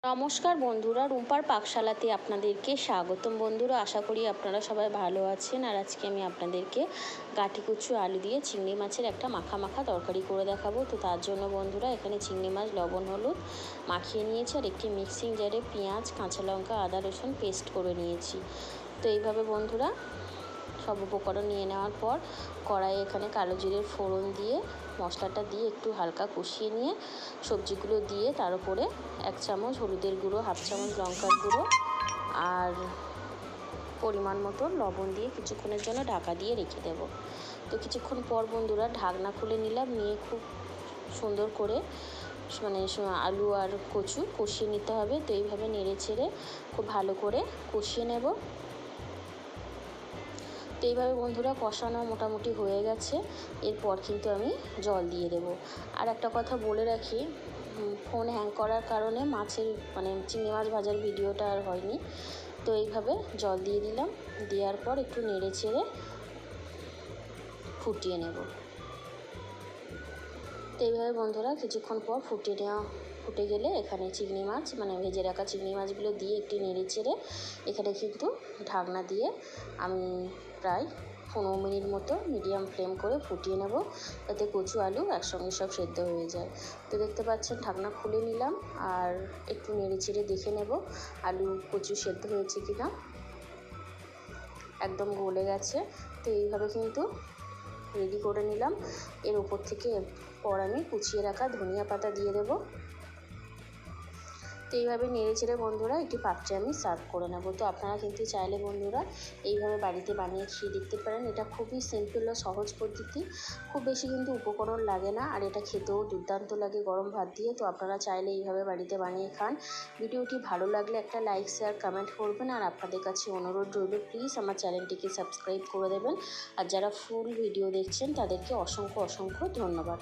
নমস্কার বন্ধুরা, রুম্পার পাকশালাতে আপনাদেরকে স্বাগতম। বন্ধুরা, আশা করি আপনারা সবাই ভালো আছেন। আর আজকে আমি আপনাদেরকে গাঁটি কচু আলু দিয়ে চিংড়ি মাছের একটা মাখা মাখা তরকারি করে দেখাবো। তো তার জন্য বন্ধুরা এখানে চিংড়ি মাছ লবণ হলুদ মাখিয়ে নিয়েছি, আর একটি মিক্সিং জারে পেঁয়াজ, কাঁচা লঙ্কা, আদা রসুন পেস্ট করে নিয়েছি। তো এইভাবে বন্ধুরা সব উপকরণ নিয়ে নেওয়ার পর কড়াইয়ে এখানে কালো জিরের ফোড়ন দিয়ে মশলাটা দিয়ে একটু হালকা কষিয়ে নিয়ে সবজিগুলো দিয়ে তার উপরে 1 চামচ হলুদের গুঁড়ো, 1/2 চামচ লঙ্কার গুঁড়ো আর পরিমাণ মতো লবণ দিয়ে কিছুক্ষণের জন্য ঢাকা দিয়ে রেখে দেব। তো কিছুক্ষণ পর বন্ধুরা ঢাকনা খুলে নিলাম, নিয়ে খুব সুন্দর করে আলু আর কচু কষিয়ে নিতে হবে। তো এইভাবে নেড়ে ছেড়ে খুব ভালো করে কষিয়ে নেব। তো এইভাবে বন্ধুরা কষানো মোটামুটি হয়ে গেছে। এরপর কিন্তু আমি জল দিয়ে দেব। আর একটা কথা বলে রাখি, ফোন হ্যাং করার কারণে চিংড়ি মাছ ভাজার ভিডিওটা আর হয়নি। তো এইভাবে জল দিয়ে দিলাম, দেওয়ার পর একটু নেড়ে চেড়ে ফুটিয়ে নেব। তো এইভাবে বন্ধুরা কিছুক্ষণ পর ফুটে গেলে এখানে চিংড়ি মাছ ভেজে রাখা চিংড়ি মাছগুলো দিয়ে একটু নেড়ে চেড়ে এখানে কিন্তু ঢাকনা দিয়ে আমি প্রায় 15 মিনিট মতো মিডিয়াম ফ্লেম করে ফুটিয়ে নেব, যাতে কচু আলু একসঙ্গে সব সেদ্ধ হয়ে যায়। তো দেখতে পাচ্ছেন ঢাকনা খুলে নিলাম আর একটু নেড়ে চেড়ে দেখে নেব আলু কচু সেদ্ধ হয়েছে কি না। একদম গলে গেছে। তো এইভাবে কিন্তু রেডি করে নিলাম। এর উপর থেকে পর আমি কুচিয়ে রাখা ধনিয়া পাতা দিয়ে দেবো। তো এইভাবে নেড়ে চেড়ে বন্ধুরা একটি পাত্রে আমি সার্ভ করে নেব। তো আপনারা কিন্তু চাইলে বন্ধুরা এইভাবে বাড়িতে বানিয়ে খেয়ে দেখতে পারেন। এটা খুবই সিম্পল ও সহজ পদ্ধতি, খুব বেশি কিন্তু উপকরণ লাগে না, আর এটা খেতেও দুর্দান্ত লাগে গরম ভাত দিয়ে। তো আপনারা চাইলে এইভাবে বাড়িতে বানিয়ে খান। ভিডিওটি ভালো লাগলে একটা লাইক, শেয়ার, কমেন্ট করবেন। আর আপনাদের কাছে অনুরোধ রইল, প্লিজ আমার চ্যানেলটিকে সাবস্ক্রাইব করে দেবেন। আর যারা ফুল ভিডিও দেখছেন তাদেরকে অসংখ্য ধন্যবাদ।